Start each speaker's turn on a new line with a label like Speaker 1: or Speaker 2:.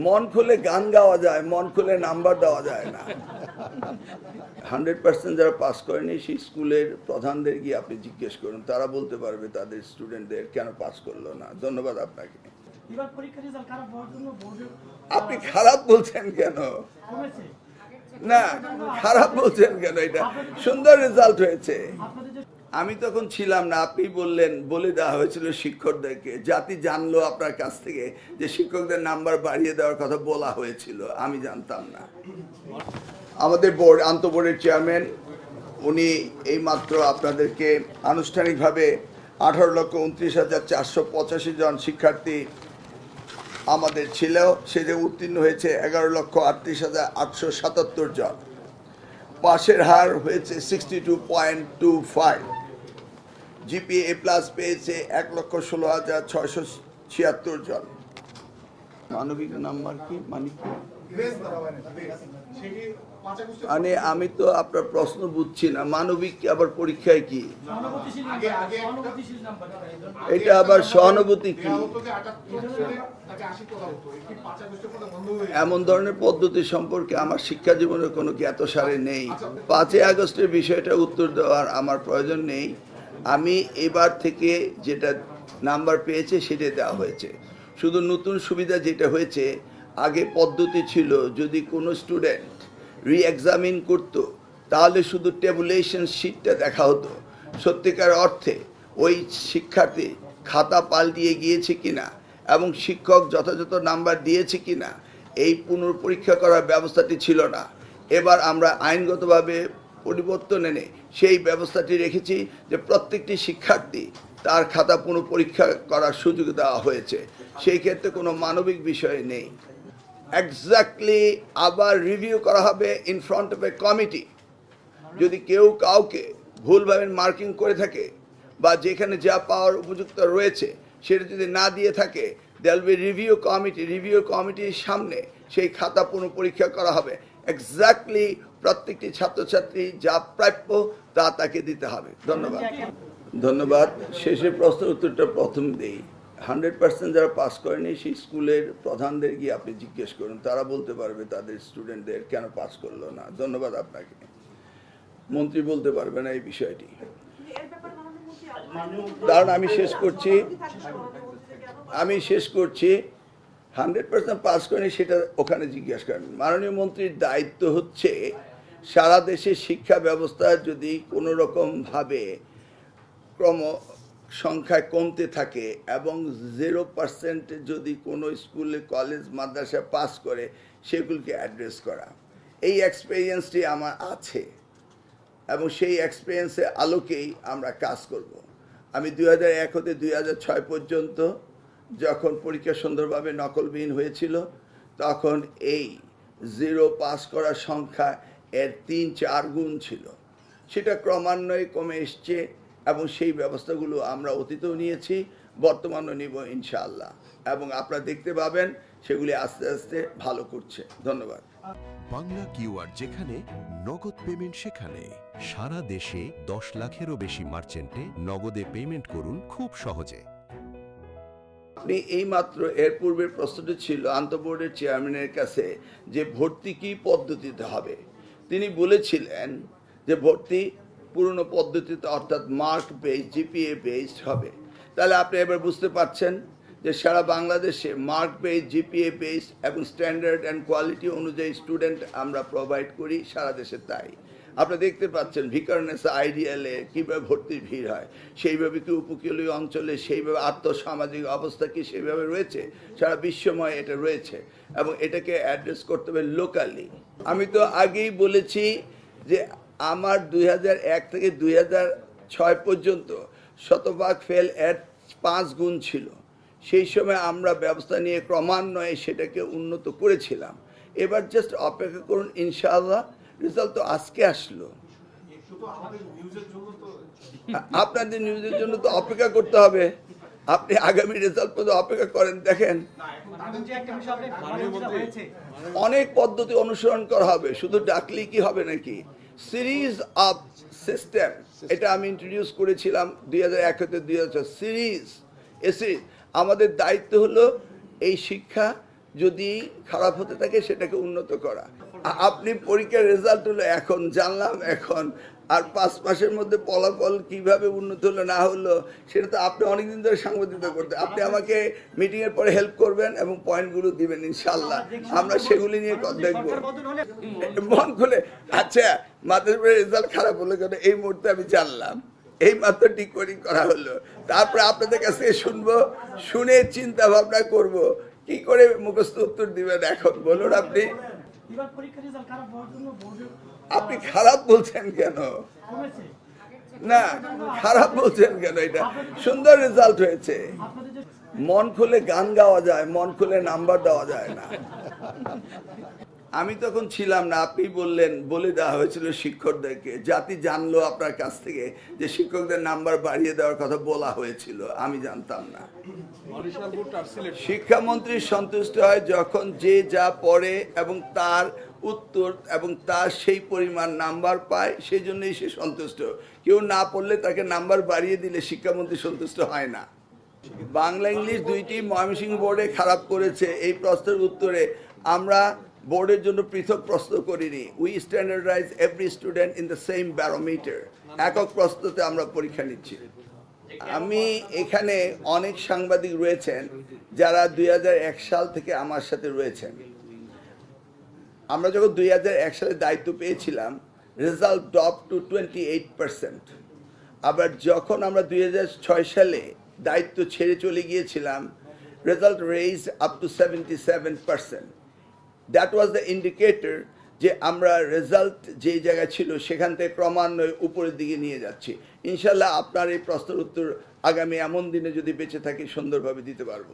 Speaker 1: মন খুলে গান গাওয়া যায়, মন খুলে নাম্বার দেওয়া যায় না। 100% যারা পাস করেনি সেই স্কুলের প্রধানদের গিয়ে আপনি জিজ্ঞেস করুন, তারা বলতে পারবে তাদের স্টুডেন্টদের কেন পাস করলো না। ধন্যবাদ আপনাকে। আপনি খারাপ বলছেন কেন? না, খারাপ বলছেন কেন? এটা সুন্দর রেজাল্ট হয়েছে। আমি তখন ছিলাম না, আপনি বললেন, বলে দেওয়া হয়েছিল শিক্ষকদেরকে। জাতি জানলো আপনার কাছ থেকে যে শিক্ষকদের নাম্বার বাড়িয়ে দেওয়ার কথা বলা হয়েছিল, আমি জানতাম না। আমাদের বোর্ড, আন্তঃবোর্ডের চেয়ারম্যান, উনি এইমাত্র আপনাদেরকে আনুষ্ঠানিকভাবে 18,29,485 জন শিক্ষার্থী আমাদের ছিল, সে যে উত্তীর্ণ হয়েছে 11,38,877 জন। পাশের হার হয়েছে 62.25। জিপিএ প্লাস পেয়েছে 1,16,676 জন। মানবিক নাম্বার কি মানিক? মানে আমি তো আপনার প্রশ্ন বুঝছি না। মানবিক আবার পরীক্ষায় কি? এটা আবার সহানুভূতি কি? এমন ধরনের পদ্ধতি সম্পর্কে আমার শিক্ষা জীবনের কোনো জ্ঞাতসারে নেই। 5ই আগস্টের বিষয়টা উত্তর দেওয়ার আমার প্রয়োজন নেই। আমি এবার থেকে যেটা নাম্বার পেয়েছে সেটা দেওয়া হয়েছে। শুধু নতুন সুবিধা যেটা হয়েছে, আগে পদ্ধতি ছিল যদি কোনো স্টুডেন্ট রি-এক্সামিন করতো তাহলে শুধু টেবুলেশন শিটটা দেখা হতো, সত্যিকার অর্থে ওই শিক্ষার্থী খাতা পাল্টিয়ে গিয়েছে কিনা এবং শিক্ষক যথাযথ নাম্বার দিয়েছে কিনা এই পুনর্পরীক্ষা করার ব্যবস্থাটি ছিল না। এবার আমরা আইনগতভাবে পরিবর্তন এনে সেই ব্যবস্থাটি রেখেছি যে প্রত্যেকটি শিক্ষার্থী তার খাতা পুনঃপরীক্ষা করার সুযোগ দেওয়া হয়েছে। সেই ক্ষেত্রে কোনো মানবিক বিষয় নেই। এক্স্যাক্টলি আবার রিভিউ করা হবে in front of A committee. যদি কেউ কাউকে ভুলভাবে মার্কিং করে থাকে বা যেখানে যা পাওয়ার উপযুক্ত রয়েছে সেটা যদি না দিয়ে থাকে, দেয়াল বি রিভিউ কমিটি। রিভিউ কমিটির সামনে সেই খাতা পুনঃপরীক্ষা করা হবে। এক্স্যাক্টলি প্রত্যেকটি ছাত্রছাত্রী যা প্রাপ্য তা তাকে দিতে হবে। ধন্যবাদ। ধন্যবাদ। শেষের প্রশ্নের উত্তরটা প্রথম দিই। 100% যারা পাস করেনি সেই স্কুলের প্রধানদের গিয়ে আপনি জিজ্ঞেস করুন, তারা বলতে পারবে তাদের স্টুডেন্টদের কেন পাস করলো না। ধন্যবাদ আপনাকে। মন্ত্রী বলতে পারবে না এই বিষয়টি। কারণ আমি শেষ করছি 100% পাস করেনি সেটা ওখানে জিজ্ঞেস করেন। মাননীয় মন্ত্রীর দায়িত্ব হচ্ছে সারা দেশে শিক্ষা ব্যবস্থা যদি কোনো রকমভাবে সংখ্যায় কমতে থাকে এবং 0% যদি কোনো স্কুলে কলেজ মাদ্রাসা পাস করে সেগুলোকে অ্যাড্রেস করা। এই এক্সপিরিয়েন্সটি আমার আছে এবং সেই এক্সপিরিয়েন্সের আলোকেই আমরা কাজ করব। আমি 2001 হতে 2006 পর্যন্ত যখন পরীক্ষা সুন্দরভাবে নকলবিহীন হয়েছিল তখন এই 0 পাস করার সংখ্যা এর 3-4 গুণ ছিল। সেটা ক্রমান্বয়ে কমে এসছে এবং সেই ব্যবস্থাগুলো আমরা অতীতেও নিয়েছি, বর্তমানেও নিব ইনশাআল্লাহ, এবং আপনারা দেখতে পাবেন সেগুলি আস্তে আস্তে ভালো করছে। ধন্যবাদ।
Speaker 2: বাংলা কিউআর, যেখানে নগদ পেমেন্ট সেখানে। সারা দেশে 10 লাখেরও বেশি মার্চেন্টে নগদে পেমেন্ট করুন খুব সহজে।
Speaker 1: আপনি এইমাত্র এর পূর্বের প্রশ্নটি ছিল আন্তঃবোর্ডের চেয়ারম্যানের কাছে যে ভর্তি কী পদ্ধতিতে হবে। তিনি বলেছিলেন যে ভর্তি পুরনো পদ্ধতিতে অর্থাৎ মার্ক বেস, জিপিএ বেসড হবে। তাহলে আপনি এবার বুঝতে পারছেন যে সারা বাংলাদেশে মার্ক বেস, জিপিএ বেস এবং স্ট্যান্ডার্ড অ্যান্ড কোয়ালিটি অনুযায়ী স্টুডেন্ট আমরা প্রোভাইড করি সারা দেশে। তাই আপনারা দেখতে পাচ্ছেন ভিকারুননিসা আইডিয়ালে কীভাবে ভর্তির ভিড় হয়, সেইভাবে কি উপকূলীয় অঞ্চলে সেইভাবে আর্থসামাজিক অবস্থা কি সেইভাবে রয়েছে, সারা বিশ্বময় এটা রয়েছে এবং এটাকে অ্যাড্রেস করতে হবে লোকালি। আমি তো আগেই বলেছি যে আমার 2001 থেকে 2006 পর্যন্ত শতভাগ ফেল এর 5 গুণ ছিল। সেই সময় আমরা ব্যবস্থা নিয়ে ক্রমান্বয়ে সেটাকে উন্নত করেছিলাম। এবার জাস্ট অপেক্ষা করুন, ইনশাআল্লাহ। রেজাল্ট তো আজকে আসলো। আপনাদের নিউজের জন্য তো অপেক্ষা করতে হবে। আপনি আগামী রেজাল্ট পর্যন্ত অপেক্ষা করেন, দেখেন অনেক পদ্ধতি অনুসরণ করা হবে। শুধু ডাকলেই কি হবে নাকি? সিরিজ অফ সিস্টেম, এটা আমি ইন্ট্রোডিউস করেছিলাম 2001 হতে 2006। সিরিজ আমাদের দায়িত্ব হলো এই শিক্ষা যদি খারাপ হতে থাকে সেটাকে উন্নত করা। আপনি পরীক্ষার রেজাল্ট হলো এখন জানলাম এখন, আর 5 মাসের মধ্যে ফলাফল কিভাবে উন্নত হলো না হলো সেটা তো আপনি অনেকদিন ধরে সাংবাদিকতা করতে, আপনি আমাকে মিটিং এর পরে হেল্প করবেন এবং পয়েন্টগুলো দিবেন, ইনশাল্লাহ আমরা সেগুলি নিয়ে দেখবো মন খুলে। আচ্ছা, মাদ্রাসার রেজাল্ট খারাপ হলো কেন এই মুহূর্তে আমি জানলাম, এই মাত্র ডিকোডিং করা হলো, তারপরে আপনাদের কাছ থেকে শুনবো, শুনে চিন্তা ভাবনা করব কি করে মুখস্থ উত্তর দিবেন। এখন বলুন আপনি আপনি খারাপ বলছেন কেন? না, খারাপ বলছেন কেন? এটা সুন্দর রেজাল্ট হয়েছে। মন খুলে গান গাওয়া যায়, মন খুলে নাম্বার দেওয়া যায় না। আমি তখন ছিলাম না, আপনি বললেন, বলে দেওয়া হয়েছিল শিক্ষকদেরকে, জাতি জানলো আপনার কাছ থেকে যে শিক্ষকদের নাম্বার বাড়িয়ে দেওয়ার কথা বলা হয়েছিল, আমি জানতাম না। শিক্ষামন্ত্রী সন্তুষ্ট হয় যখন যে যা পড়ে এবং তার উত্তর এবং তার সেই পরিমাণ নাম্বার পায়, সেই জন্যই সে সন্তুষ্ট। কেউ না পড়লে তাকে নাম্বার বাড়িয়ে দিলে শিক্ষামন্ত্রী সন্তুষ্ট হয় না। বাংলা ইংলিশ দুইটি ময়মনসিংহ বোর্ডে খারাপ করেছে, এই প্রশ্নের উত্তরে আমরা বোর্ডের জন্য পৃথক প্রশ্ন করিনি। We standardise every student in the same barometer, একক প্রশ্নতে আমরা পরীক্ষা নিচ্ছি। আমি এখানে অনেক সাংবাদিক রয়েছেন যারা 2001 সাল থেকে আমার সাথে রয়েছেন। আমরা যখন 2001 সালে দায়িত্ব পেয়েছিলাম, রেজাল্ট ড্রপ টু 28%। আবার যখন আমরা 2006 সালে দায়িত্ব ছেড়ে চলে গিয়েছিলাম, result raise up to 77%। That was the indicator যে আমরা রেজাল্ট যে জায়গায় ছিল সেখান থেকে ক্রমান্বয়ে উপরের দিকে নিয়ে যাচ্ছি। ইনশাল্লাহ আপনার এই প্রশ্নের উত্তর আগামী এমন দিনে যদি বেঁচে থাকি সুন্দরভাবে দিতে পারবো।